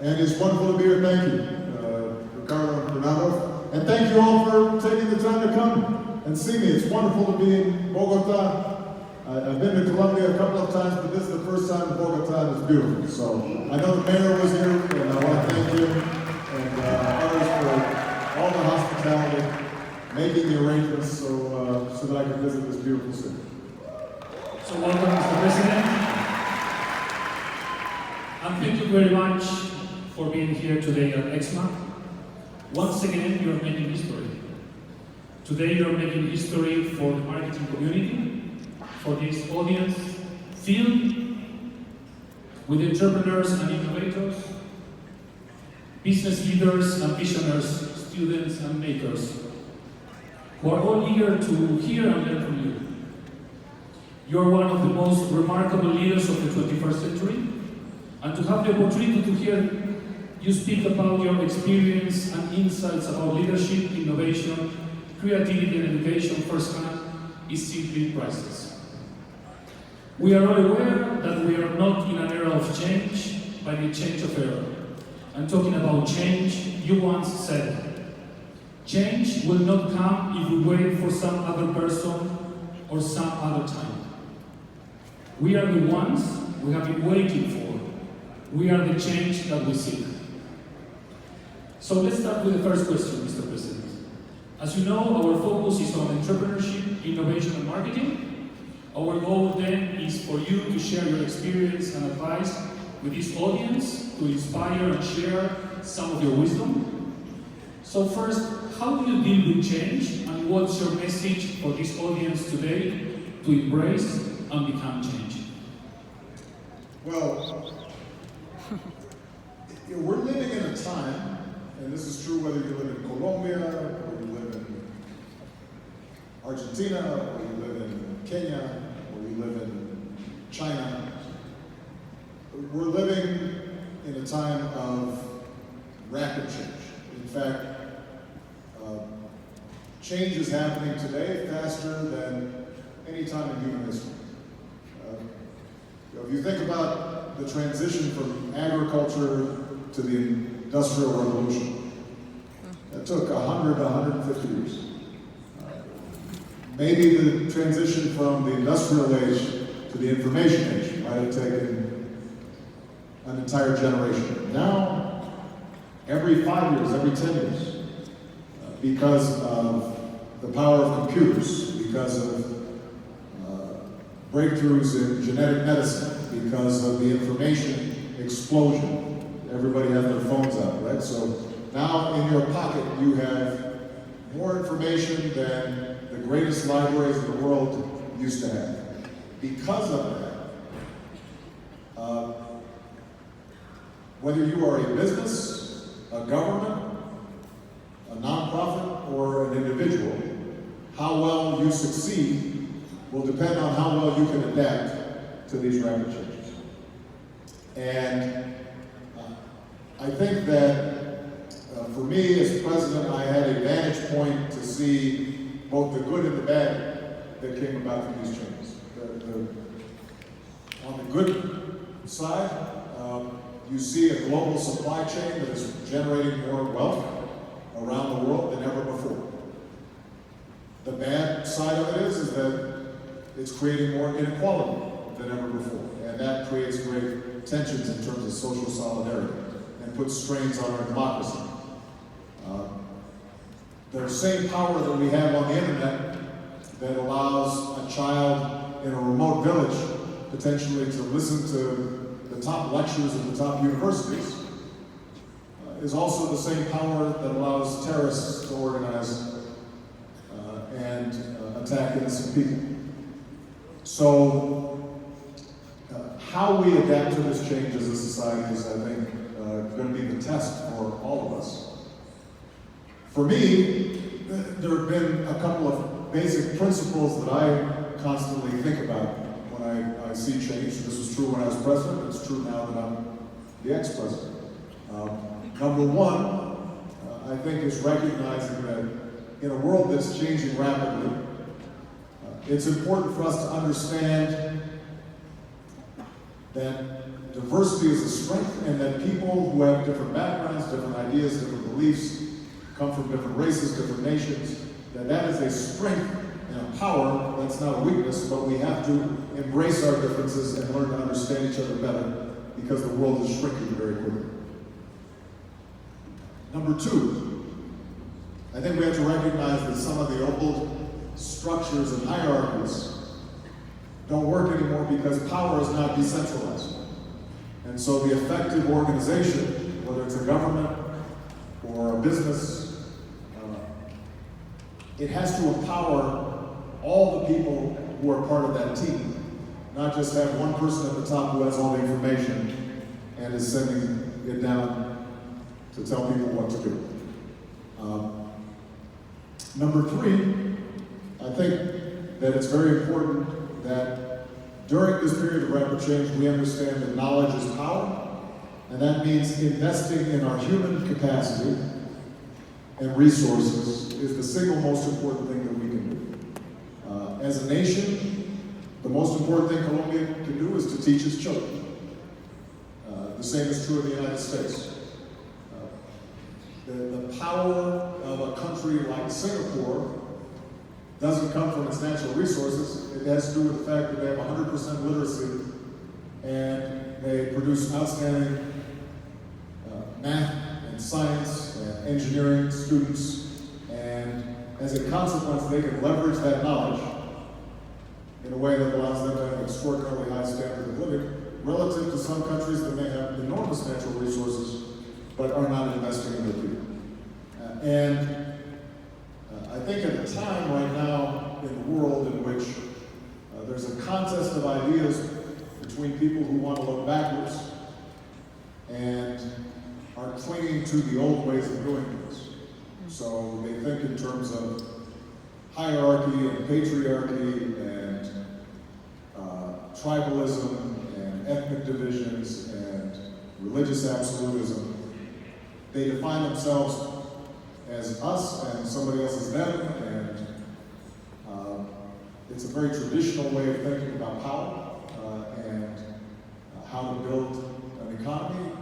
And it's wonderful to be here. Thank you, Ricardo and Bernardo. And thank you all for taking the time to come and see me. It's wonderful to be in Bogotá. I've been to Colombia a couple of times, but this is the first time in Bogotá, and it's beautiful. So I know the mayor was here, and I want to thank him and others for all the hospitality, making the arrangements so that I can visit this beautiful city. So welcome, Mr. President. And thank you very much for being here today at EXMA. Once again, you are making history. Today you are making history for the marketing community, for this audience filled with entrepreneurs and innovators, business leaders and visionaries, students and makers, who are all eager to hear and learn from you. You are one of the most remarkable leaders of the 21st century, and to have the opportunity to hear you speak about your experience and insights about leadership, innovation, creativity and education firsthand is simply priceless. We are all aware that we are not in an era of change, but a change of era. And talking about change, you once said, change will not come if we wait for some other person or some other time. We are the ones we have been waiting for. We are the change that we seek. So let's start with the first question, Mr. President. As you know, our focus is on entrepreneurship, innovation, and marketing. Our goal then is for you to share your experience and advice with this audience to inspire and share some of your wisdom. So first, how do you deal with change, and what's your message for this audience today to embrace and become change? Well, we're living in a time, and this is true whether you live in Colombia, or you live in Argentina, or you live in Kenya, or you live in China. We're living in a time of rapid change. In fact, change is happening today faster than any time in human history. If you think about the transition from agriculture to the Industrial Revolution, that took 100 to 150 years. Maybe the transition from the industrial age to the information age might have taken an entire generation. Now, every 5 years, every 10 years, because of the power of computers, because of breakthroughs in genetic medicine, because of the information explosion. Everybody has their phones out, right? So now in your pocket you have more information than the greatest libraries in the world used to have. Because of that, whether you are a business, a government, a nonprofit, or an individual, how well you succeed will depend on how well you can adapt to these rapid changes. And I think that for me as president, I had a vantage point to see both the good and the bad that came about from these changes. On the good side, you see a global supply chain that is generating more wealth around the world than ever before. The bad side of it is that it's creating more inequality than ever before, and that creates great tensions in terms of social solidarity and puts strains on our democracy. The same power that we have on the internet that allows a child in a remote village potentially to listen to the top lectures at the top universities is also the same power that allows terrorists to organize and attack innocent people. So, how we adapt to this change as a society is, I think, going to be the test for all of us. For me, there have been a couple of basic principles that I constantly think about when I see change. This was true when I was president, it's true now that I'm the ex-president. Number one, I think, is recognizing that in a world that's changing rapidly, it's important for us to understand that diversity is a strength, and that people who have different backgrounds, different ideas, different beliefs, come from different races, different nations, that is a strength and a power. That's not a weakness, but we have to embrace our differences and learn to understand each other better, because the world is shrinking very quickly. Number two, I think we have to recognize that some of the old structures and hierarchies don't work anymore because power is not decentralized. And so the effective organization, whether it's a government or a business, it has to empower all the people who are part of that team, not just have one person at the top who has all the information and is sending it down to tell people what to do. Number three, I think that it's very important that during this period of rapid change, we understand that knowledge is power, and that means investing in our human capacity and resources is the single most important thing that we can do. As a nation, the most important thing Colombia can do is to teach its children. The same is true in the United States. The power of a country like Singapore doesn't come from its natural resources. It has to do with the fact that they have 100% literacy, and they produce outstanding math and science and engineering students, and as a consequence, they can leverage that knowledge in a way that allows them to have an extraordinarily high standard of living relative to some countries that may have enormous natural resources but are not investing in their people. I think at a time right now in the world in which there's a contest of ideas between people who want to look backwards and are clinging to the old ways of doing things. So they think in terms of hierarchy and patriarchy and tribalism and ethnic divisions and religious absolutism. They define themselves as us and somebody else as them, and it's a very traditional way of thinking about power and how to build an economy.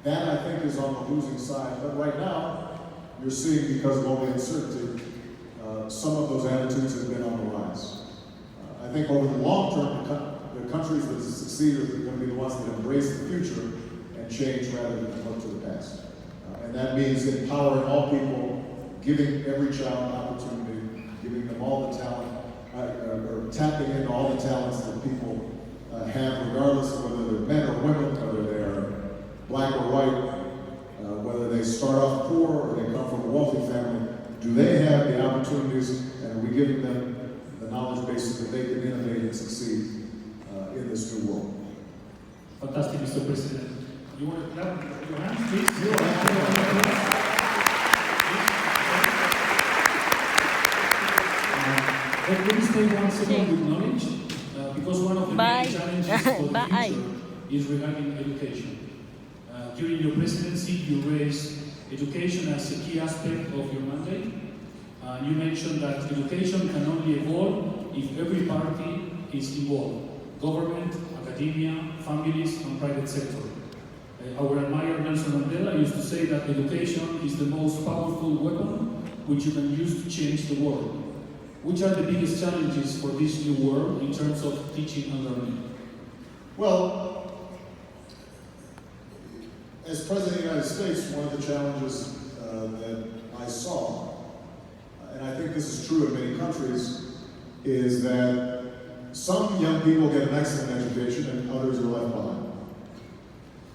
That, I think, is on the losing side. But right now, you're seeing, because of all the uncertainty, some of those attitudes have been on the rise. I think over the long term, the countries that succeed are going to be the ones that embrace the future and change rather than look to the past. And that means empowering all people, giving every child an opportunity, giving them all the talent, or tapping into all the talents that people have, regardless of whether they're men or women, whether they're black or white, whether they start off poor or they come from a wealthy family. Do they have the opportunities, and are we giving them the knowledge base that they can innovate and succeed in this new world? Fantastic, Mr. President. You want to clap your hands, please? Let me stay 1 second with knowledge, because one of the main challenges for the future is regarding education. During your presidency, you raised education as a key aspect of your mandate. You mentioned that education can only evolve if every party is involved: government, academia, families, and private sector. Our admired Nelson Mandela used to say that education is the most powerful weapon which you can use to change the world. Which are the biggest challenges for this new world in terms of teaching and learning? Well, as President of the United States, one of the challenges that I saw, and I think this is true in many countries, is that some young people get an excellent education and others are left behind.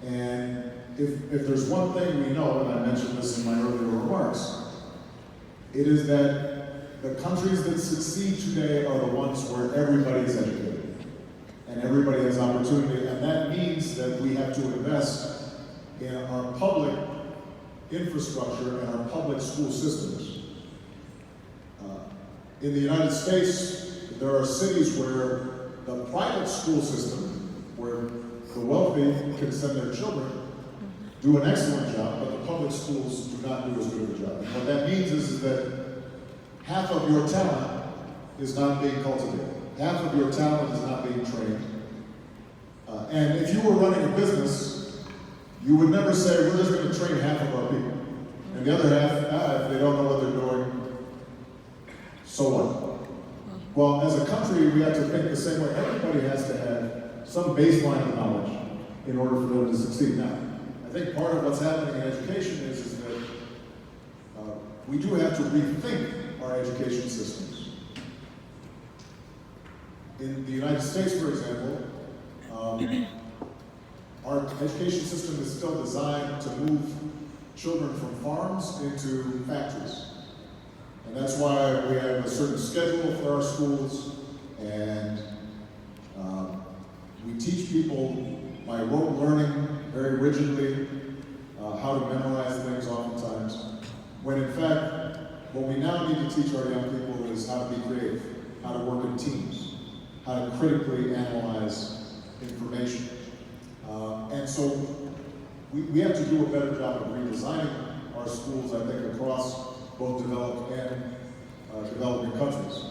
And if there's one thing we know, and I mentioned this in my earlier remarks, it is that the countries that succeed today are the ones where everybody is educated and everybody has opportunity, and that means that we have to invest in our public infrastructure and our public school systems. In the United States, there are cities where the private school system, where the wealthy can send their children, do an excellent job, but the public schools do not do as good of a job. And what that means is that half of your talent is not being cultivated. Half of your talent is not being trained. And if you were running a business, you would never say, we're just going to train half of our people. And the other half, if they don't know what they're doing, so what? Well, as a country, we have to think the same way. Everybody has to have some baseline of knowledge in order for them to succeed. Now, I think part of what's happening in education is that we do have to rethink our education systems. In the United States, for example, our education system is still designed to move children from farms into factories. And that's why we have a certain schedule for our schools, and we teach people by rote learning very rigidly how to memorize things oftentimes, when in fact, what we now need to teach our young people is how to be creative, how to work in teams, how to critically analyze information. And so we have to do a better job of redesigning our schools, I think, across both developed and developing countries.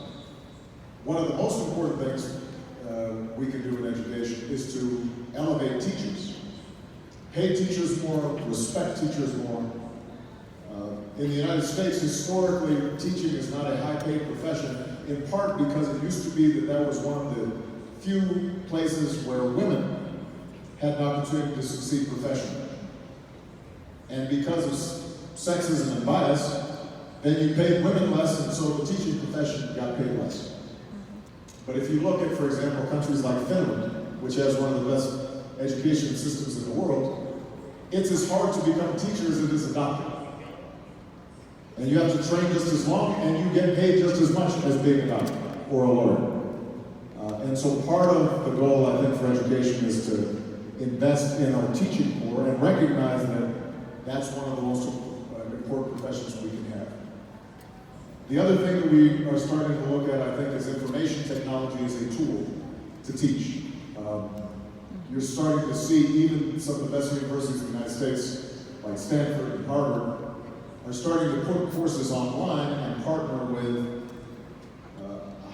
One of the most important things we can do in education is to elevate teachers. Pay teachers more, respect teachers more. In the United States, historically, teaching is not a high-paid profession, in part because it used to be that was one of the few places where women had an opportunity to succeed professionally. And because of sexism and bias, then you paid women less, and so the teaching profession got paid less. But if you look at, for example, countries like Finland, which has one of the best education systems in the world, it's as hard to become a teacher as it is a doctor. And you have to train just as long, and you get paid just as much as being a doctor or a lawyer. And so part of the goal, I think, for education is to invest in our teaching corps and recognize that that's one of the most important professions we can have. The other thing that we are starting to look at, I think, is information technology as a tool to teach. You're starting to see even some of the best universities in the United States, like Stanford and Harvard, are starting to put courses online and partner with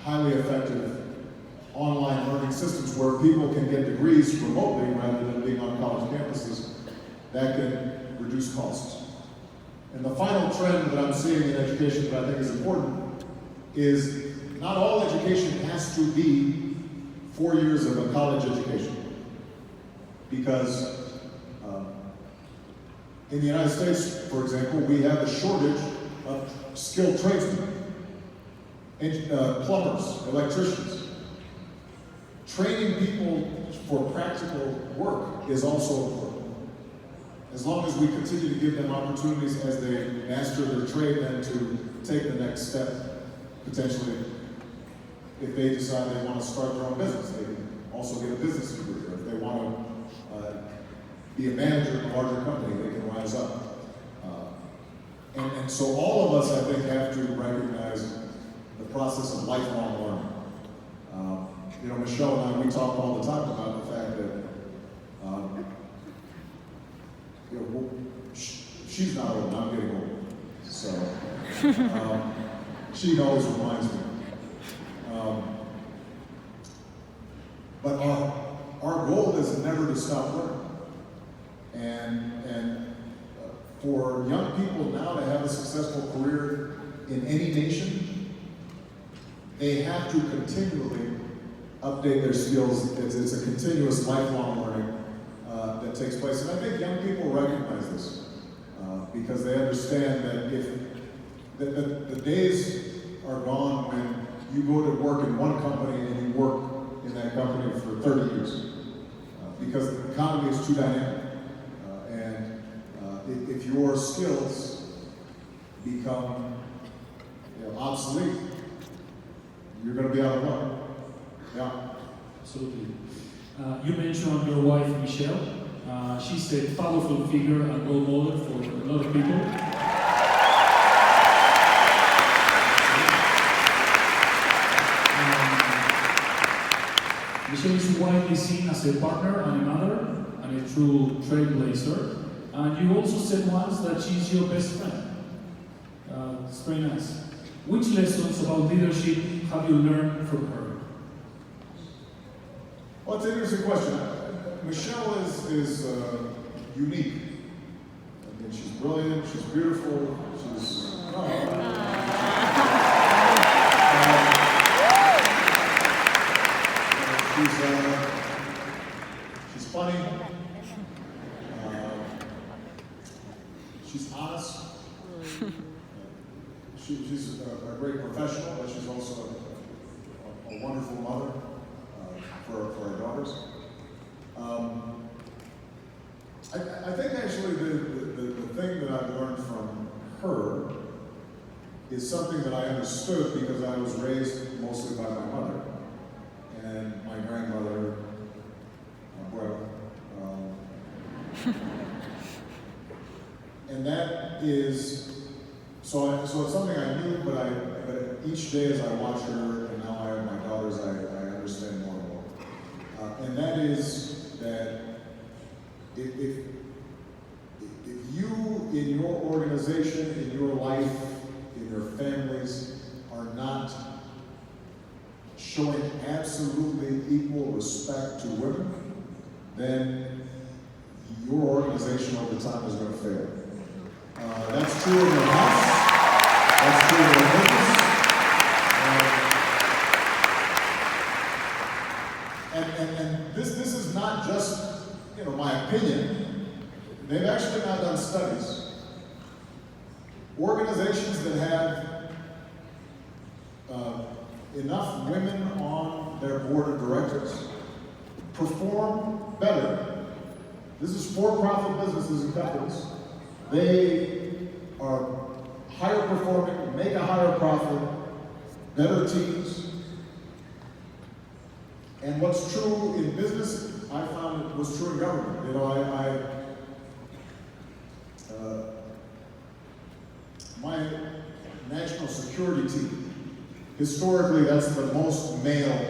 highly effective online learning systems where people can get degrees remotely rather than being on college campuses that can reduce costs. And the final trend that I'm seeing in education that I think is important is not all education has to be 4 years of a college education. Because in the United States, for example, we have a shortage of skilled tradesmen, plumbers, electricians. Training people for practical work is also important. As long as we continue to give them opportunities as they master their trade, then to take the next step, potentially, if they decide they want to start their own business, they can also get a business degree. Or if they want to be a manager in a larger company, they can rise up. And so all of us, I think, have to recognize the process of lifelong learning. You know, Michelle and I, we talk all the time about the fact that you know, she's not old, I'm getting old. So she always reminds me. But our goal is never to stop learning. And for young people now to have a successful career in any nation, they have to continually update their skills. It's a continuous lifelong learning that takes place. And I think young people recognize this because they understand that if the days are gone when you go to work in one company and you work in that company for 30 years because the economy is too dynamic. If your skills become obsolete, you're going to be out of luck. Yeah. Absolutely. You mentioned your wife, Michelle. She's a powerful figure and role model for a lot of people. Michelle is widely seen as a partner and a mother and a true trailblazer. And you also said once that she's your best friend. It's very nice. Which lessons about leadership have you learned from her? Well, it's an interesting question. Michelle is unique. I mean, she's brilliant, she's beautiful, she's... she's funny. She's honest. She's a great professional, but she's also a wonderful mother for our daughters. I think actually the thing that I've learned from her is something that I understood because I was raised mostly by my mother and my grandmother, and that is, so it's something I knew, but each day as I watch her, and now I have my daughters, I understand more and more. And that is that if you, in your organization, in your life, in your families, are not showing absolutely equal respect to women, then your organization over time is going to fail. That's true in your house, that's true in your business. And this is not just, my opinion. They've actually not done studies. Organizations that have enough women on their board of directors perform better. This is for-profit businesses and companies. They are higher performing, make a higher profit, better teams. And what's true in business, I found it was true in government. My national security team, historically that's the most male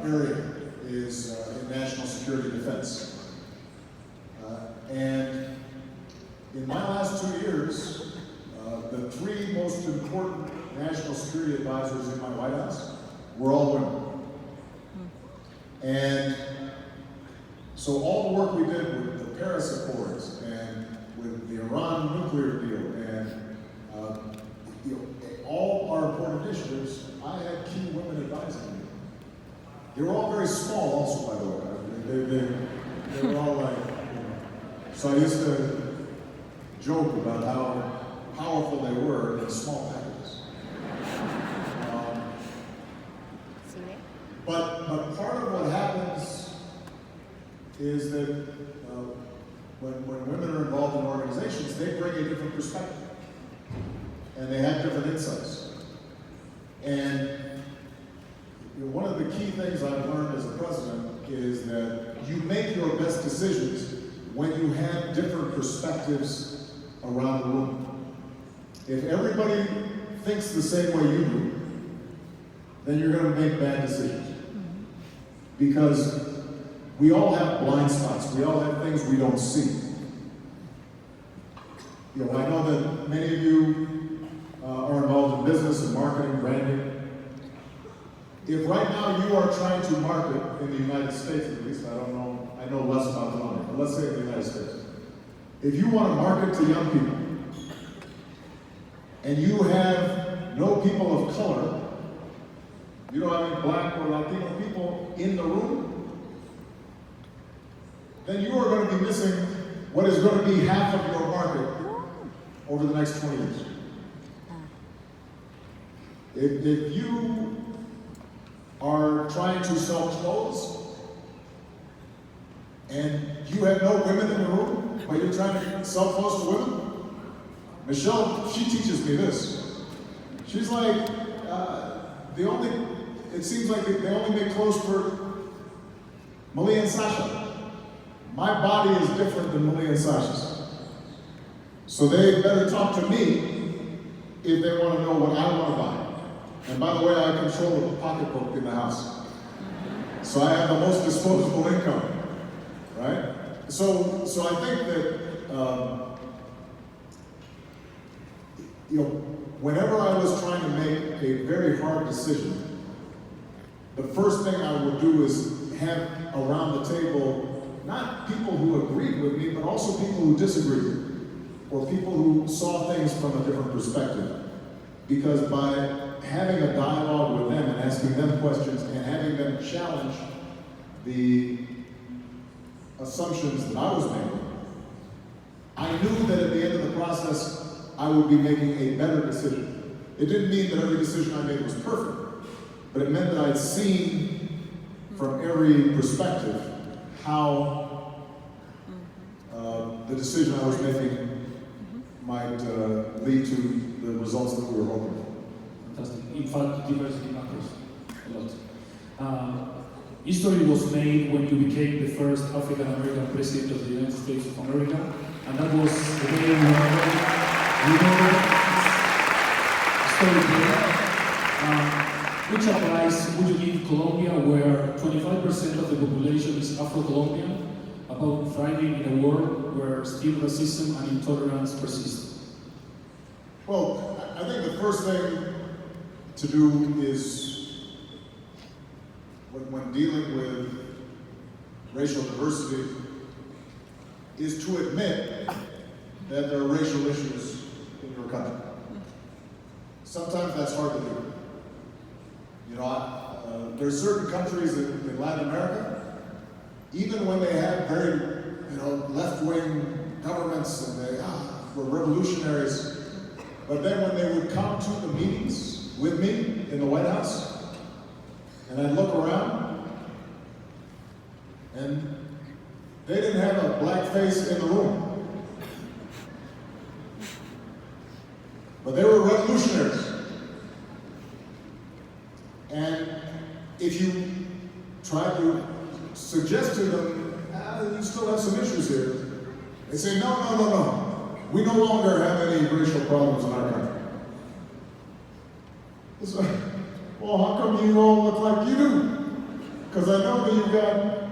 area, is in national security defense. And in my last 2 years, the 3 most important national security advisors in my White House were all women. And so all the work we did with the Paris Accords and with the Iran nuclear deal and all our important initiatives, I had key women advising me. They were all very small also, by the way. They were all like, so I used to joke about how powerful they were in small packages. But part of what happens is that when women are involved in organizations, they bring a different perspective. And they have different insights. And one of the key things I've learned as a president is that you make your best decisions when you have different perspectives around the room. If everybody thinks the same way you do, then you're going to make bad decisions. Because we all have blind spots. We all have things we don't see. I know that many of you are involved in business and marketing, branding. If right now you are trying to market in the United States, at least, I don't know, I know less about Colombia, but let's say in the United States. If you want to market to young people, and you have no people of color, you don't have any black or Latino people in the room, then you are going to be missing what is going to be half of your market over the next 20 years. If you are trying to sell clothes and you have no women in the room, but you're trying to sell clothes to women, Michelle, she teaches me this. She's like, it seems like they only make clothes for Malia and Sasha. My body is different than Malia and Sasha's. So they better talk to me if they want to know what I want to buy. And by the way, I control the pocketbook in the house. So I have the most disposable income, right? So I think that, whenever I was trying to make a very hard decision, the first thing I would do is have around the table not people who agreed with me, but also people who disagreed with me, or people who saw things from a different perspective. Because by having a dialogue with them and asking them questions and having them challenge the assumptions that I was making, I knew that at the end of the process, I would be making a better decision. It didn't mean that every decision I made was perfect, but it meant that I'd seen from every perspective how the decision I was making might lead to the results that we were hoping for. Fantastic. In fact, diversity matters a lot. History was made when you became the first African American president of the United States of America, and that was the day when which applies, would you give Colombia, where 25% of the population is Afro-Colombian, about thriving in a world where still racism and intolerance persist? Well, I think the first thing to do is, when dealing with racial diversity, is to admit that there are racial issues in your country. Sometimes that's hard to do. You know, there's certain countries in Latin America, even when they have very, left-wing governments and they were revolutionaries, but then when they would come to the meetings with me in the White House, and I'd look around, and they didn't have a black face in the room. But they were revolutionaries. And if you try to suggest to them, you still have some issues here, they say, no. We no longer have any racial problems in our country. It's like, well, how come you all look like you do? Because I know that you've got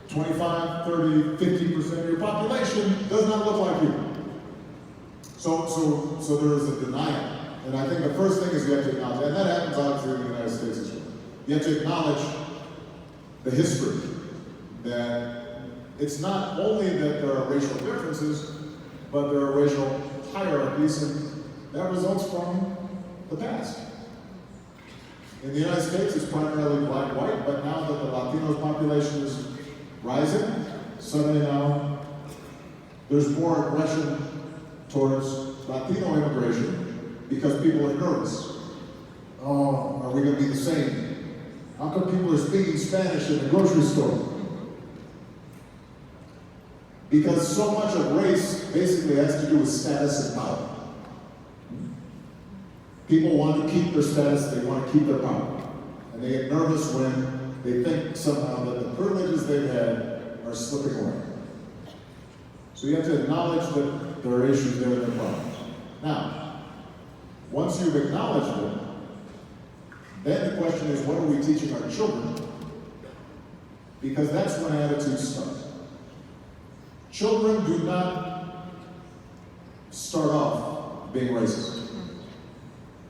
25, 30, 50% of your population does not look like you. So there is a denial. And I think the first thing is you have to acknowledge, and that happens obviously in the United States as well. You have to acknowledge the history, that it's not only that there are racial differences, but there are racial hierarchies, and that results from the past. In the United States, it's primarily black-white, but now that the Latino population is rising, suddenly now there's more aggression towards Latino immigration because people are nervous. Oh, are we going to be the same? How come people are speaking Spanish in the grocery store? Because so much of race basically has to do with status and power. People want to keep their status, they want to keep their power. And they get nervous when they think somehow that the privileges they've had are slipping away. So you have to acknowledge that there are issues there and there are problems. Now, once you've acknowledged them, then the question is, what are we teaching our children? Because that's when attitudes start. Children do not start off being racist.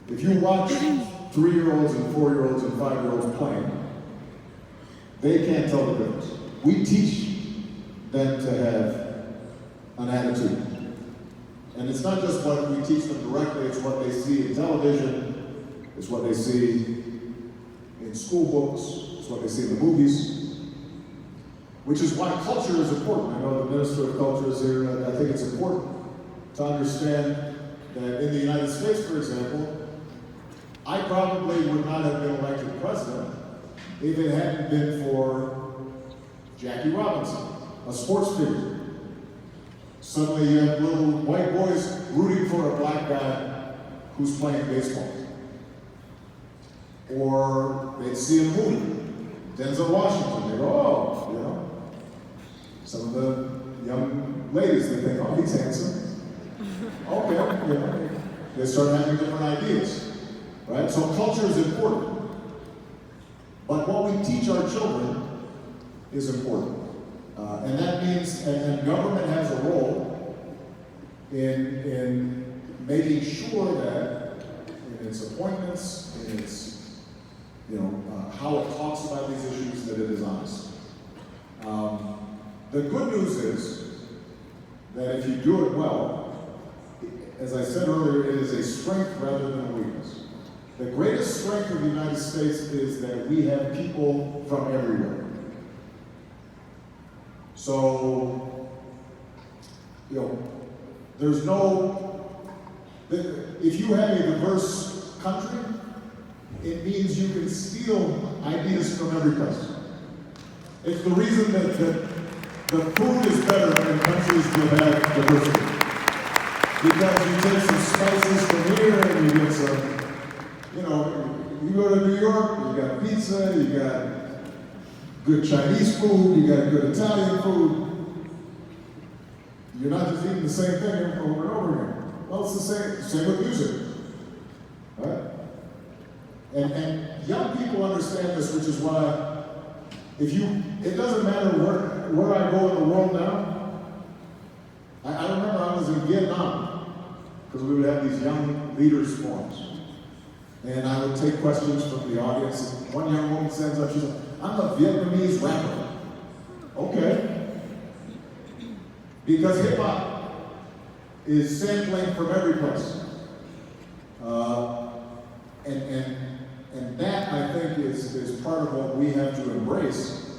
If you watch 3-year-olds and 4-year-olds and 5-year-olds playing, they can't tell the difference. We teach them to have an attitude. And it's not just what we teach them directly, it's what they see in television, it's what they see in school books, it's what they see in the movies. Which is why culture is important. I know the Minister of Culture is here, and I think it's important to understand that in the United States, for example, I probably would not have been elected president if it hadn't been for Jackie Robinson, a sports figure. Suddenly you have little white boys rooting for a black guy who's playing baseball. Or they'd see a movie, Denzel Washington, they go, oh, you know. Some of the young ladies, they think, oh, he's handsome. Okay, you know. They start having different ideas, right? So culture is important. But what we teach our children is important. And that means, and government has a role in making sure that in its appointments, in its how it talks about these issues, that it is honest. The good news is that if you do it well, as I said earlier, it is a strength rather than a weakness. The greatest strength of the United States is that we have people from everywhere. So, there's if you have a diverse country, it means you can steal ideas from every place. It's the reason that the food is better in countries that have diversity. Because you take some spices from here and you get some, you go to New York, you got pizza, you got good Chinese food, you got good Italian food. You're not just eating the same thing over and over again. Well, it's the same with music, right? And young people understand this, which is why it doesn't matter where I go in the world now. I remember I was in Vietnam, because we would have these young leaders forums. And I would take questions from the audience. One young woman stands up, she says, "I'm a Vietnamese rapper." Okay. Because hip hop is sampling from every place. And that, I think, is part of what we have to embrace,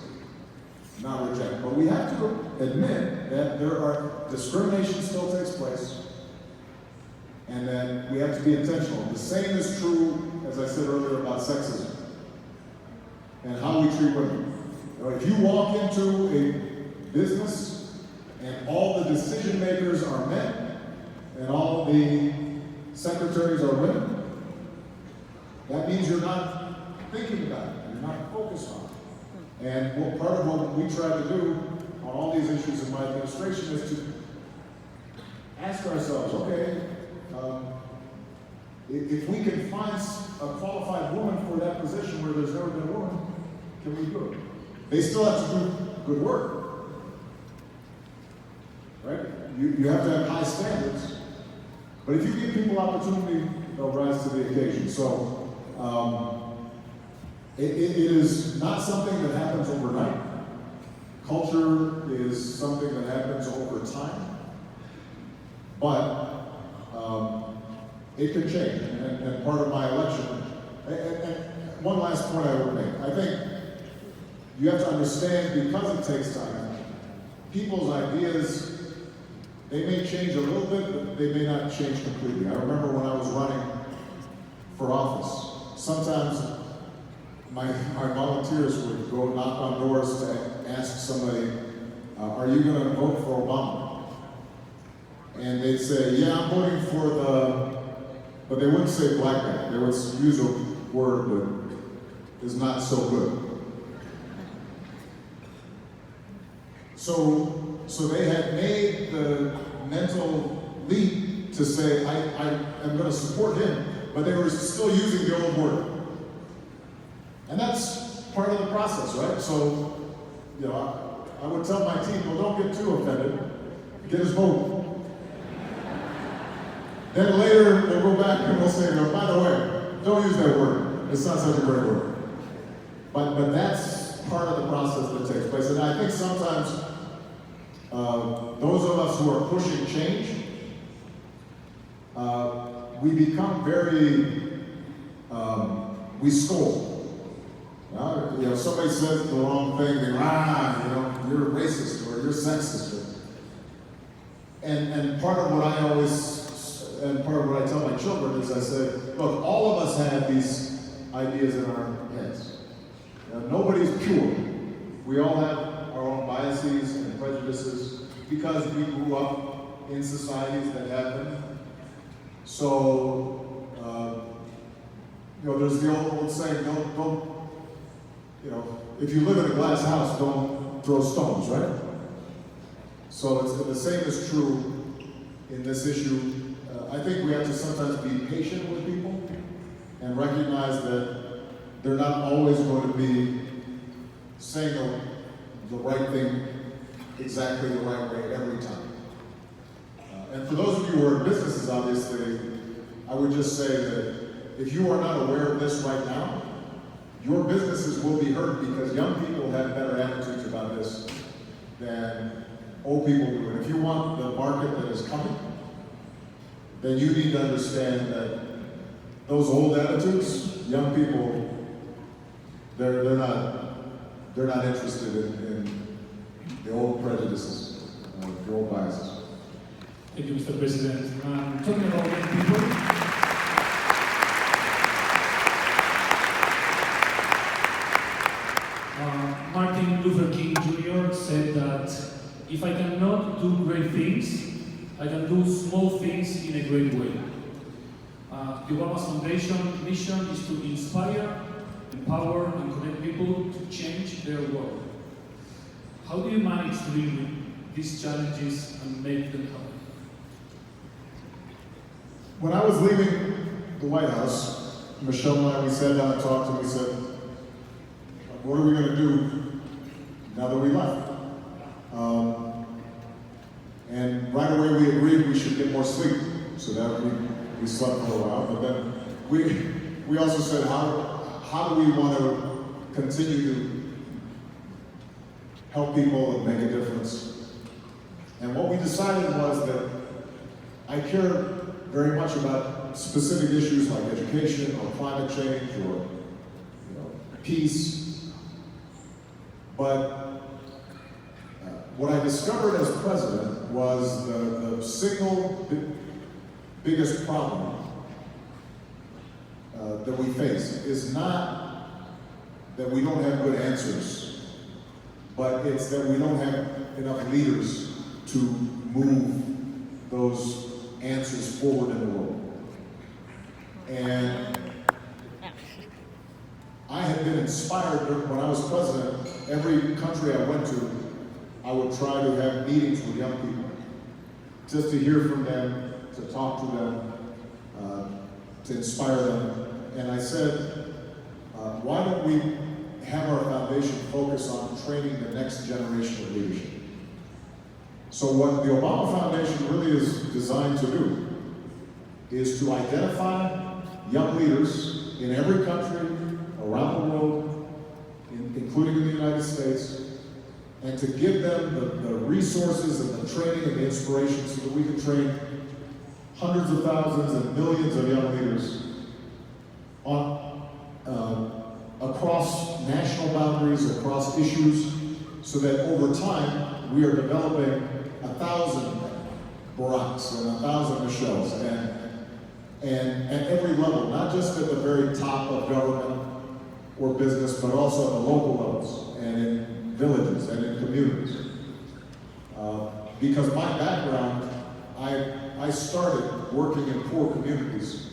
not reject. But we have to admit that discrimination still takes place, and that we have to be intentional. The same is true, as I said earlier, about sexism and how we treat women. If you walk into a business and all the decision makers are men and all the secretaries are women, that means you're not thinking about it, you're not focused on it. And part of what we try to do on all these issues in my administration is to ask ourselves, okay, if we can find a qualified woman for that position where there's never been a woman, can we do it? They still have to do good work, right? You have to have high standards, but if you give people opportunity, they'll rise to the occasion. So it is not something that happens overnight. Culture is something that happens over time, but it can change. And part of my election, and one last point I would make, I think you have to understand, because it takes time, people's ideas, they may change a little bit, but they may not change completely. I remember when I was running for office, sometimes my volunteers would go knock on doors to ask somebody, are you going to vote for Obama? And they'd say, yeah, I'm voting for but they wouldn't say black guy. They would use a word that is not so good. So they had made the mental leap to say, I am going to support him, but they were still using the old word. And that's part of the process, right? So, I would tell my team, well, don't get too offended. Get his vote. Then later, they'll go back and we'll say, no, by the way, don't use that word. It's not such a great word. But that's part of the process that takes place. And I think sometimes those of us who are pushing change, we become very, we scold. Somebody says the wrong thing, they you're a racist or you're sexist. And part of what I tell my children is I say, look, all of us have these ideas in our heads. Nobody's pure. We all have our own biases and prejudices because we grew up in societies that have them. So, there's the old saying, don't if you live in a glass house, don't throw stones, right? So the same is true in this issue. I think we have to sometimes be patient with people and recognize that they're not always going to be saying the right thing exactly the right way every time. And for those of you who are in businesses, obviously, I would just say that if you are not aware of this right now, your businesses will be hurt because young people have better attitudes about this than old people do. And if you want the market that is coming, then you need to understand that those old attitudes, young people, they're not interested in the old prejudices, the old biases. Thank you, Mr. President. Talking about young people, Martin Luther King Jr. said that if I cannot do great things, I can do small things in a great way. The Obama Foundation mission is to inspire, empower, and connect people to change their world. How do you manage to deal with these challenges and make them happen? When I was leaving the White House, Michelle and I, we sat down and talked, and we said, what are we going to do now that we left? And right away we agreed we should get more sleep, so that we slept for a while. But then we also said, how do we want to continue to help people and make a difference? And what we decided was that I care very much about specific issues like education or climate change or peace. But what I discovered as president was the single biggest problem that we face is not that we don't have good answers, but it's that we don't have enough leaders to move those answers forward in the world. And I had been inspired when I was president. Every country I went to, I would try to have meetings with young people, just to hear from them, to talk to them, to inspire them. And I said, why don't we have our foundation focus on training the next generation of leadership? So what the Obama Foundation really is designed to do is to identify young leaders in every country around the world, including in the United States, and to give them the resources and the training and the inspiration so that we can train hundreds of thousands and millions of young leaders across national boundaries, across issues, so that over time we are developing 1,000 Baracks and 1,000 Michelles, and at every level, not just at the very top of government or business, but also at the local levels and in villages and in communities. Because my background, I started working in poor communities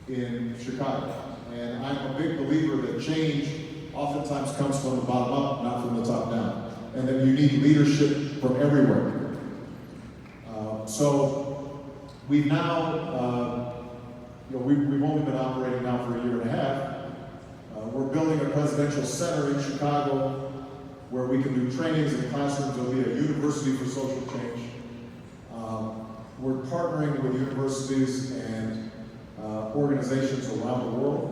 in Chicago, and I'm a big believer that change oftentimes comes from the bottom up, not from the top down, and that you need leadership from everywhere. So we've now, we've only been operating now for a year and a half. We're building a presidential center in Chicago where we can do trainings in classrooms. There'll be a university for social change. We're partnering with universities and organizations around the world.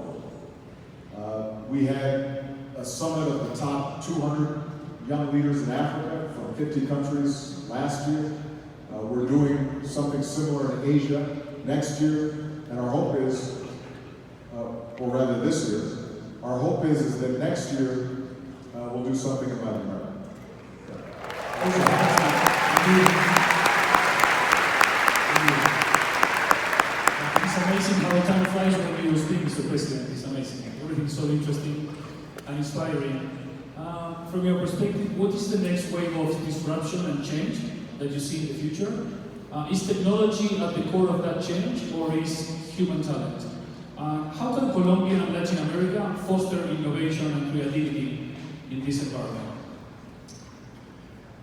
We had a summit of the top 200 young leaders in Africa from 50 countries last year. We're doing something similar in Asia next year, and our hope is, or rather this year, our hope is that next year we'll do something about America. It's amazing how time flies when you speak, Mr. President. It's amazing. Everything's so interesting and inspiring. From your perspective, what is the next wave of disruption and change that you see in the future? Is technology at the core of that change, or is human talent? How can Colombia and Latin America foster innovation and creativity in this environment?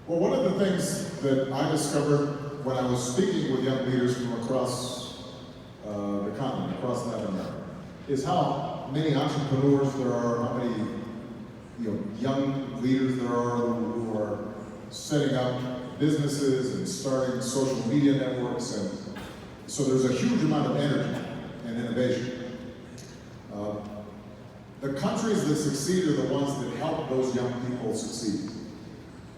Well, one of the things that I discovered when I was speaking with young leaders from across the continent, across Latin America, is how many entrepreneurs there are, how many young leaders there are who are setting up businesses and starting social media networks, and so there's a huge amount of energy and innovation. the countries that succeed are the ones that help those young people succeed.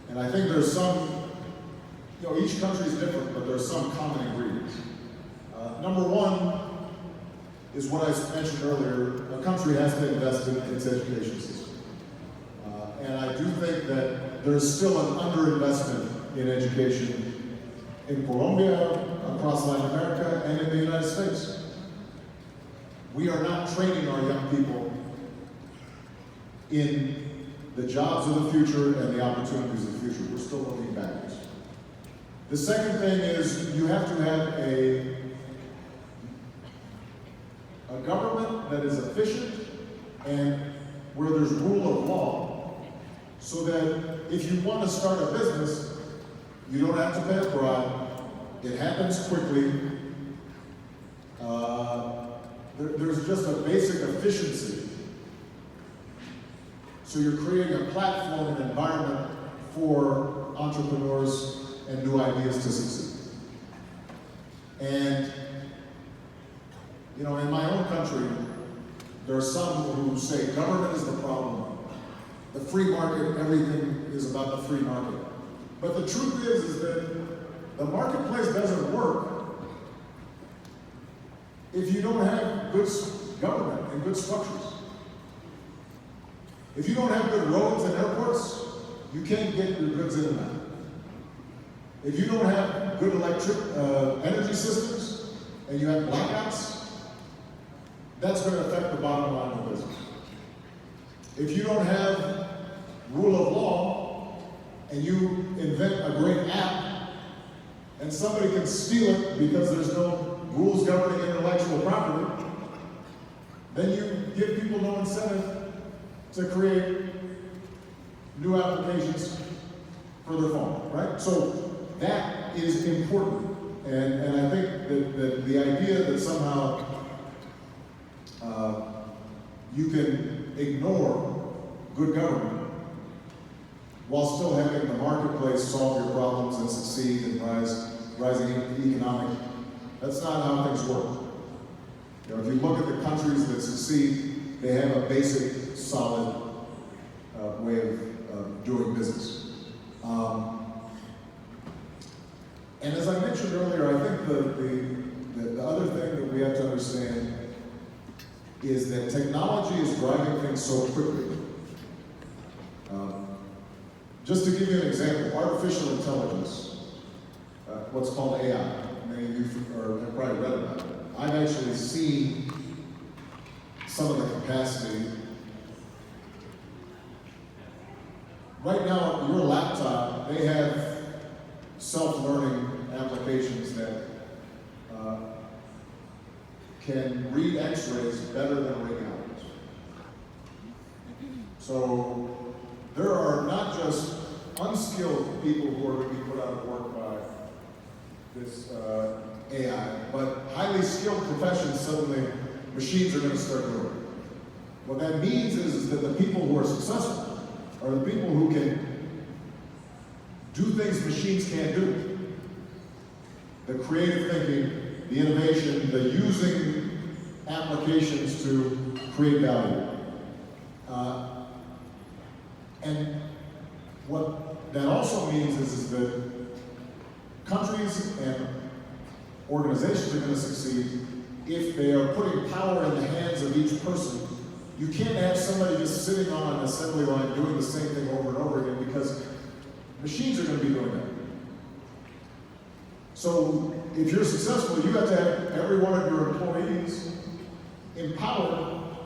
And I think there's some, each country is different, but there's some common ingredients. Number one is what I mentioned earlier. A country has to invest in its education system. And I do think that there's still an underinvestment in education in Colombia, across Latin America, and in the United States. We are not training our young people in the jobs of the future and the opportunities of the future. We're still looking backwards. The second thing is you have to have a government that is efficient and where there's rule of law, so that if you want to start a business, you don't have to pay a bribe. It happens quickly. There's just a basic efficiency. So you're creating a platform and environment for entrepreneurs and new ideas to succeed. And, in my own country, there are some who say government is the problem. The free market, everything is about the free market. But the truth is that the marketplace doesn't work if you don't have good government and good structures. If you don't have good roads and airports, you can't get your goods in and out. If you don't have good energy systems and you have blackouts, that's going to affect the bottom line of the business. If you don't have rule of law and you invent a great app and somebody can steal it because there's no rules governing intellectual property, then you give people no incentive to create new applications for their phone, right? So that is important. And I think that the idea that somehow you can ignore good government while still having the marketplace solve your problems and succeed and rising economic, that's not how things work. If you look at the countries that succeed, they have a basic, solid way of doing business. And as I mentioned earlier, I think the other thing that we have to understand is that technology is driving things so quickly. Just to give you an example, artificial intelligence, what's called AI, many of you have probably read about it. I've actually seen some of the capacity. Right now, your laptop, they have self-learning applications that can read x-rays better than a radiologist. So there are not just unskilled people who are going to be put out of work by this AI, but highly skilled professions, suddenly machines are going to start doing. What that means is that the people who are successful are the people who can do things machines can't do. The creative thinking, the innovation, the using applications to create value. And what that also means is that countries and organizations are going to succeed if they are putting power in the hands of each person. You can't have somebody just sitting on an assembly line doing the same thing over and over again, because machines are going to be doing that. So if you're successful, you have to have every one of your employees empowered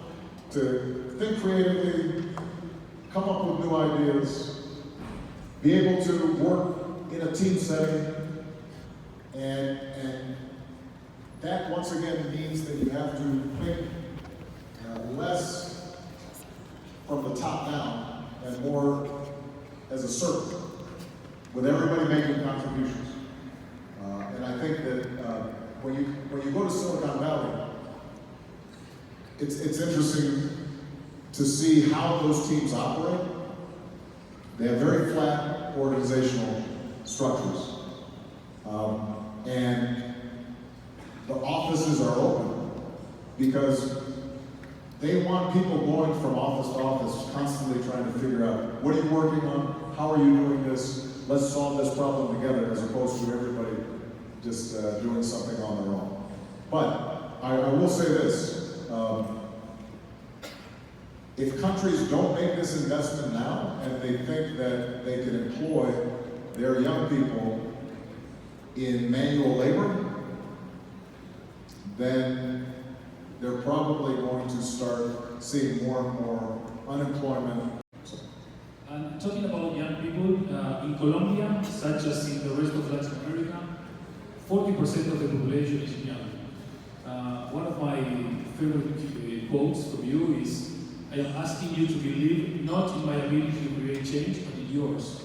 to think creatively, come up with new ideas, be able to work in a team setting, and that once again means that you have to think less from the top down and more as a circle, with everybody making contributions. And I think that when you go to Silicon Valley, it's interesting to see how those teams operate. They have very flat organizational structures. And the offices are open because they want people going from office to office, constantly trying to figure out, what are you working on? How are you doing this? Let's solve this problem together, as opposed to everybody just doing something on their own. But I will say this, if countries don't make this investment now, and they think that they can employ their young people in manual labor, then they're probably going to start seeing more and more unemployment. And talking about young people, in Colombia, such as in the rest of Latin America, 40% of the population is young. One of my favorite quotes from you is, I am asking you to believe not in my ability to create change, but in yours.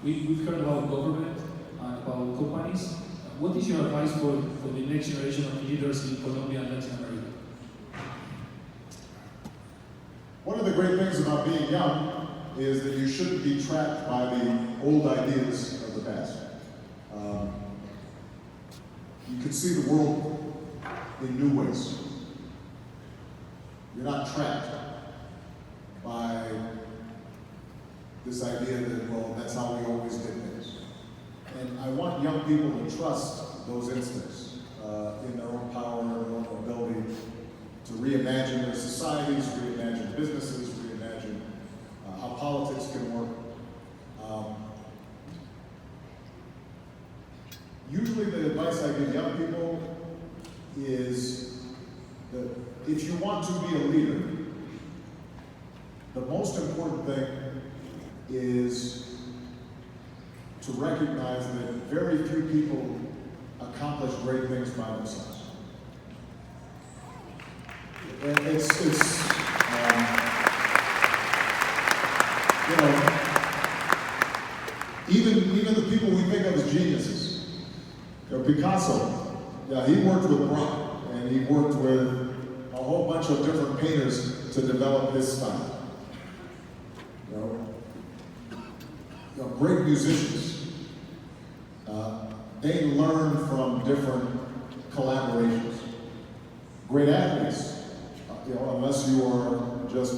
We've heard about government and about companies. What is your advice for the next generation of leaders in Colombia and Latin America? One of the great things about being young is that you shouldn't be trapped by the old ideas of the past. You can see the world in new ways. You're not trapped by this idea that, well, that's how we always did things. And I want young people to trust those instincts in their own power and their own ability to reimagine their societies, reimagine businesses, reimagine how politics can work. Usually the advice I give young people is that if you want to be a leader, the most important thing is to recognize that very few people accomplish great things by themselves. And even the people we think of as geniuses. Picasso, yeah, he worked with Braque, and he worked with a whole bunch of different painters to develop his style. Great musicians, they learn from different collaborations. Great athletes, unless you are just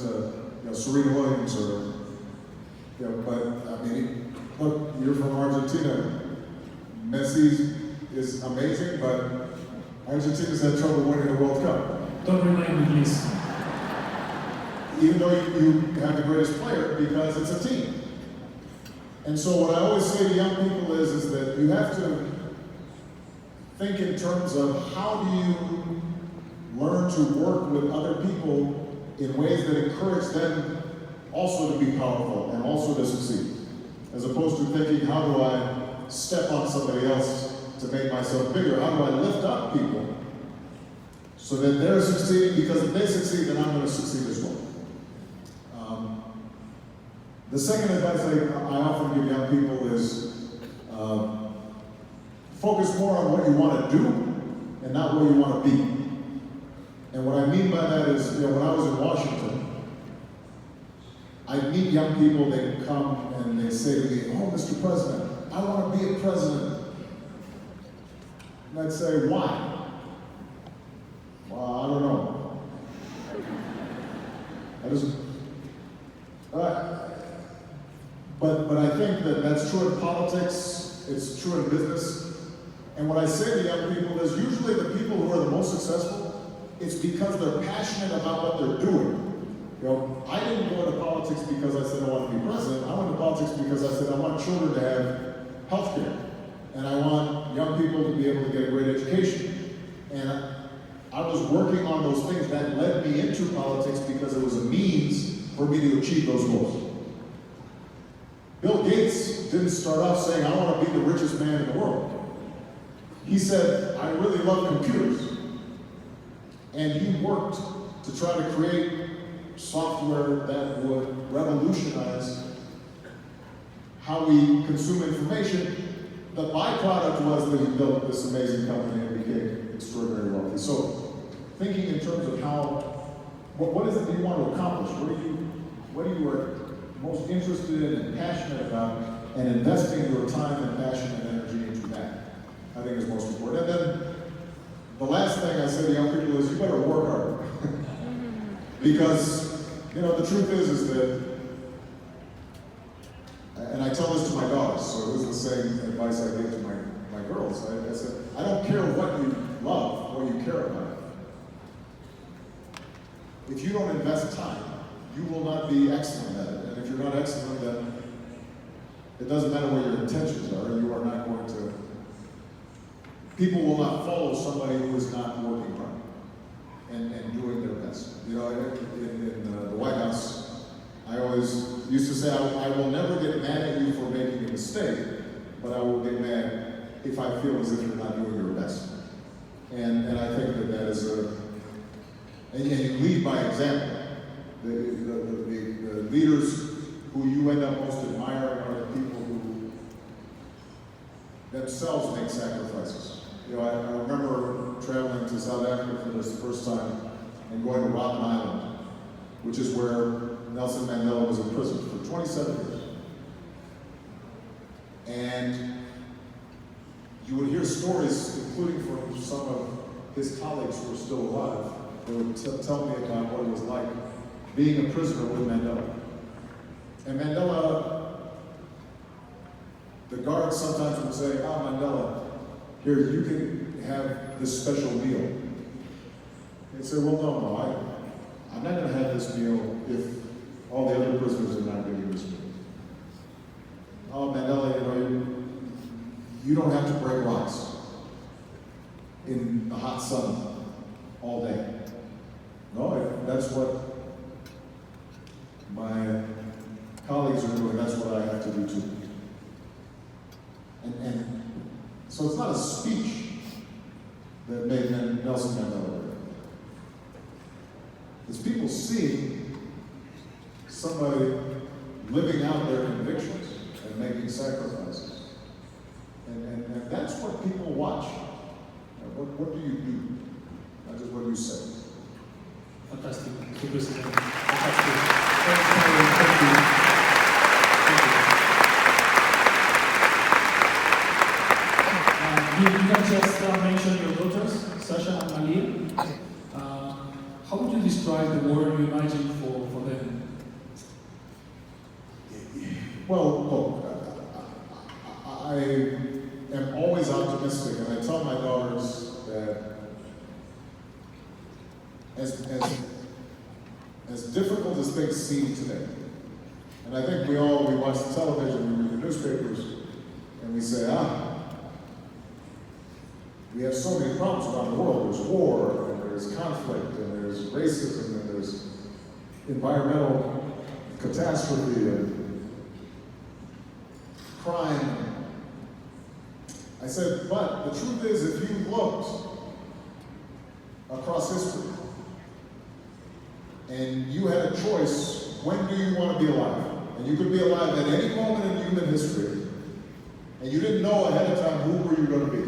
Serena Williams or, but I mean, look, you're from Argentina. Messi is amazing, but Argentina's had trouble winning the World Cup. Don't remind me, please. Even though you have the greatest player, because it's a team. And so what I always say to young people is that you have to think in terms of how do you learn to work with other people in ways that encourage them also to be powerful and also to succeed. As opposed to thinking, how do I step on somebody else to make myself bigger? How do I lift up people so that they're succeeding? Because if they succeed, then I'm going to succeed as well. The second advice I often give young people is focus more on what you want to do and not what you want to be. And what I mean by that is, when I was in Washington, I'd meet young people, they'd come and they'd say to me, oh, Mr. President, I want to be a president. And I'd say, why? Well, I don't know. I just, but I think that that's true in politics, it's true in business. And what I say to young people is usually the people who are the most successful, it's because they're passionate about what they're doing. I didn't go into politics because I said I want to be president. I went into politics because I said I want children to have health care. And I want young people to be able to get a great education. And I was working on those things that led me into politics because it was a means for me to achieve those goals. Bill Gates didn't start off saying, I want to be the richest man in the world. He said, I really love computers. And he worked to try to create software that would revolutionize how we consume information. The byproduct was that he built this amazing company and became extraordinarily wealthy. So, thinking in terms of what is it that you want to accomplish? What are you most interested in and passionate about, and investing your time and passion and energy into that, I think is most important. And then the last thing I say to young people is you better work hard. Because, you know, the truth is that, and I tell this to my daughters, so it was the same advice I gave to my girls. I said, I don't care what you love, what you care about. If you don't invest time, you will not be excellent at it. And if you're not excellent, then it doesn't matter what your intentions are, you are not going to, people will not follow somebody who is not working hard and doing their best. You know, in the White House, I always used to say, I will never get mad at you for making a mistake, but I will get mad if I feel as if you're not doing your best. And I think that is and you lead by example. The leaders who you end up most admiring are the people who themselves make sacrifices. You know, I remember traveling to South Africa for this the first time and going to Robben Island, which is where Nelson Mandela was in prison for 27 years. And you would hear stories, including from some of his colleagues who are still alive, they would tell me about what it was like being a prisoner with Mandela. And Mandela, the guards sometimes would say, Mandela, here, you can have this special meal. They'd say, well, no, I'm not going to have this meal if all the other prisoners are not getting this meal. Oh, Mandela, you know, you don't have to break rocks in the hot sun all day. No, that's what my colleagues are doing. That's what I have to do too. And so it's not a speech that made Nelson Mandela great. It's people seeing somebody living out their convictions and making sacrifices. And that's what people watch. What do you do? Not just what you say. Fantastic. Fantastic. Thank you. You can just mention your daughters, Sasha and Malia. How would you describe the world you imagine for them? Well, I am always optimistic, and I tell my daughters that as difficult as things seem today, and I think we watch the television, we read the newspapers, and we say, we have so many problems around the world. There's war, and there's conflict, and there's racism, and there's environmental catastrophe, and crime. I said, but the truth is, if you looked across history, and you had a choice, when do you want to be alive? And you could be alive at any moment in human history, and you didn't know ahead of time who were you going to be.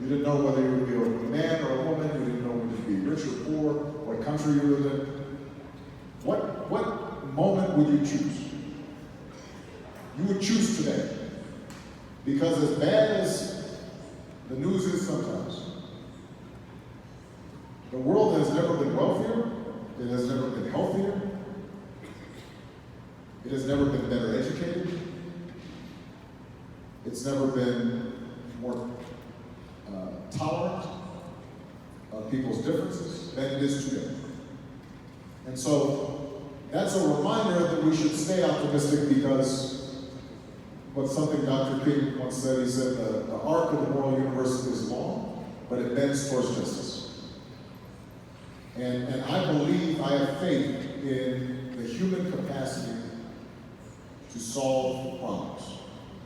You didn't know whether you would be a man or a woman, you didn't know whether you'd be rich or poor, what country you lived in. What moment would you choose? You would choose today. Because as bad as the news is sometimes, the world has never been wealthier, it has never been healthier, it has never been better educated, it's never been more tolerant of people's differences than it is today. And so that's a reminder that we should stay optimistic, because something Dr. King once said, he said, the arc of the moral universe is long, but it bends towards justice. And I believe, I have faith in the human capacity to solve problems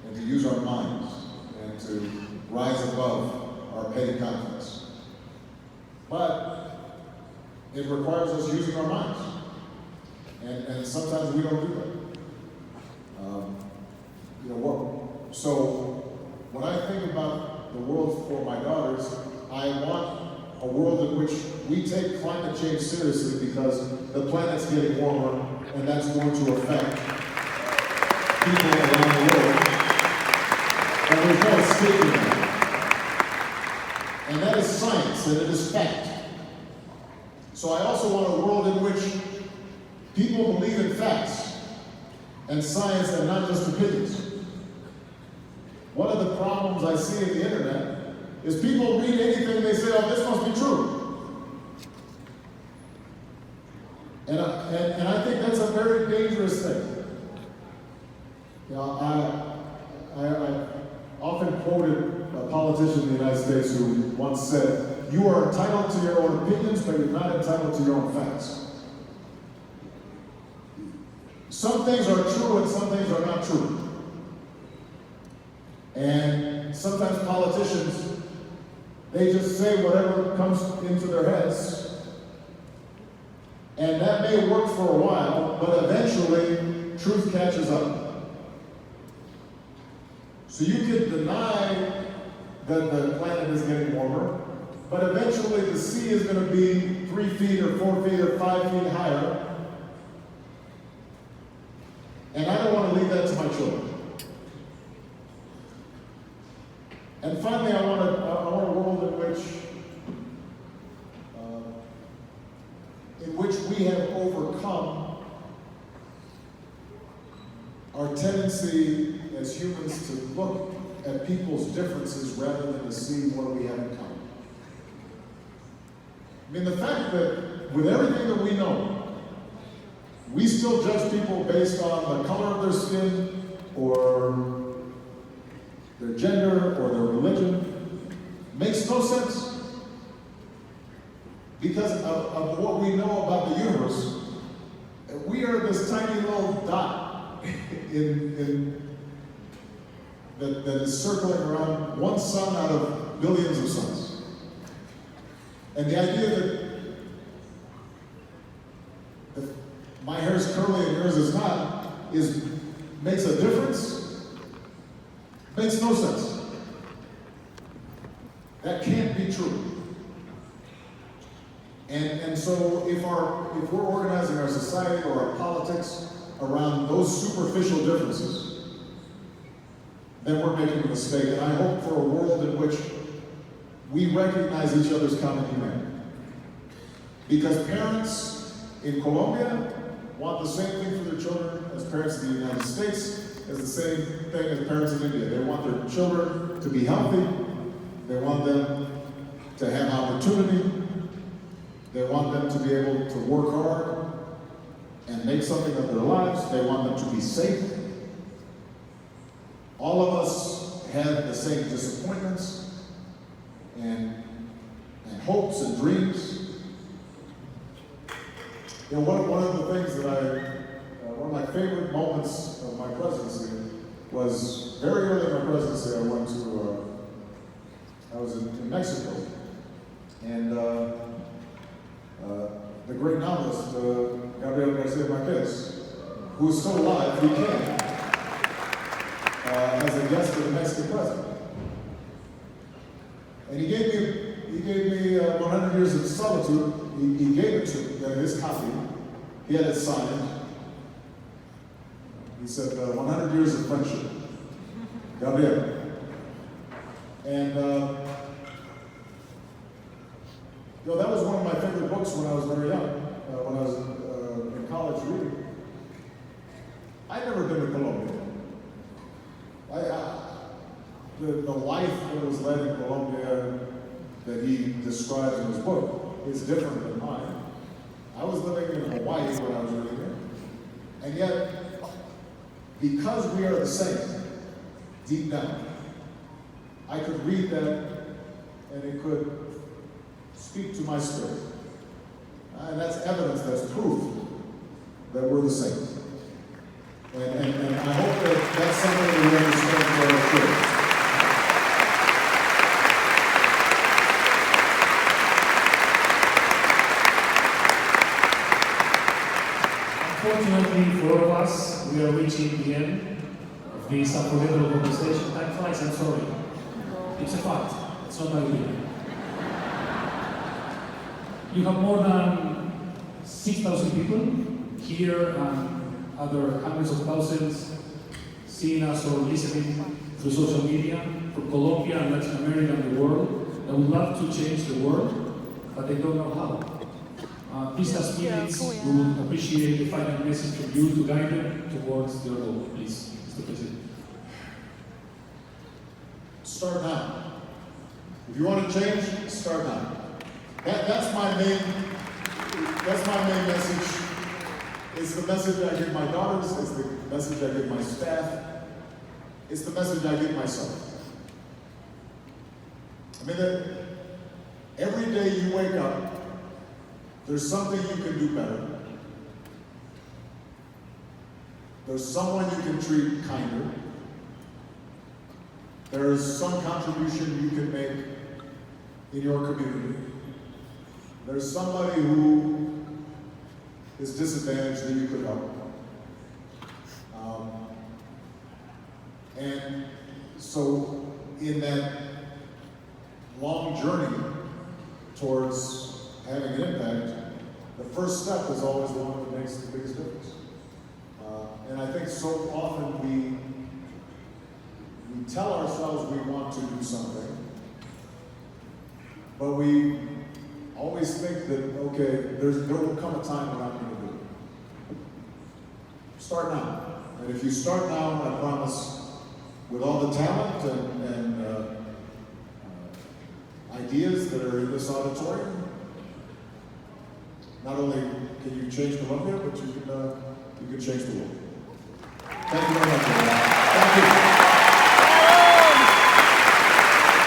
and to use our minds and to rise above our petty conflicts. But it requires us using our minds. And sometimes we don't do that. So when I think about the world for my daughters, I want a world in which we take climate change seriously, because the planet's getting warmer, and that's going to affect people around the world. And there's no escaping that. And that is science, and it is fact. So I also want a world in which People believe in facts and science and not just opinions. One of the problems I see in the internet is people read anything they say, oh, this must be true. And I think that's a very dangerous thing. You know, I often quoted a politician in the United States who once said, you are entitled to your own opinions, but you're not entitled to your own facts. Some things are true and some things are not true. And sometimes politicians, they just say whatever comes into their heads. And that may work for a while, but eventually truth catches up. So you can deny that the planet is getting warmer, but eventually the sea is going to be 3 feet or 4 feet or 5 feet higher. And I don't want to leave that to my children. And finally, I want a world in which we have overcome our tendency as humans to look at people's differences rather than to see what we have in common. I mean, the fact that with everything that we know, we still judge people based on the color of their skin or their gender or their religion makes no sense. Because of what we know about the universe, we are this tiny little dot that is circling around one sun out of billions of suns. And the idea that my hair is curly and yours is not makes a difference, makes no sense. That can't be true. And so if we're organizing our society or our politics around those superficial differences, then we're making a mistake. And I hope for a world in which we recognize each other's common humanity. Because parents in Colombia want the same thing for their children as parents in the United States, as the same thing as parents in India. They want their children to be healthy. They want them to have opportunity. They want them to be able to work hard and make something of their lives. They want them to be safe. All of us have the same disappointments and hopes and dreams. You know, one of the things that one of my favorite moments of my presidency was very early in my presidency. I was in Mexico, and the great novelist, Gabriel Garcia Marquez, who is still alive, he came as a guest of the Mexican president. And he gave me 100 Years of Solitude. He gave it to me, his copy. He had it signed. He said, 100 Years of Friendship. Gabriel. And that was one of my favorite books when I was very young, when I was in college reading. I'd never been to Colombia. The life that was led in Colombia that he describes in his book is different than mine. I was living in Hawaii when I was reading it. And yet, because we are the same, deep down, I could read that and it could speak to my spirit. And that's evidence, that's proof that we're the same. And I hope that that's something that we understand for our children. Unfortunately for all of us, we are reaching the end of this unforgettable conversation. Time flies, I'm sorry. It's a fact, it's not my will. You have more than 6,000 people here and other hundreds of thousands seeing us or listening through social media from Colombia and Latin America and the world that would love to change the world, but they don't know how. These last minutes, we would appreciate the final message from you to guide them towards their goal. Please, Mr. President. Start now. If you want to change, start now. That's my main message. It's the message I give my daughters, it's the message I give my staff, it's the message I give myself. I mean, every day you wake up, there's something you can do better. There's someone you can treat kinder. There's some contribution you can make in your community. There's somebody who is disadvantaged that you could help. And so in that long journey towards having an impact, the first step is always the one that makes the biggest difference. And I think so often we tell ourselves we want to do something, but we always think that, okay, there will come a time when I'm going to do it. Start now. And if you start now, I promise, with all the talent and ideas that are in this auditorium, not only can you change Colombia, but you can change the world. Thank you very much.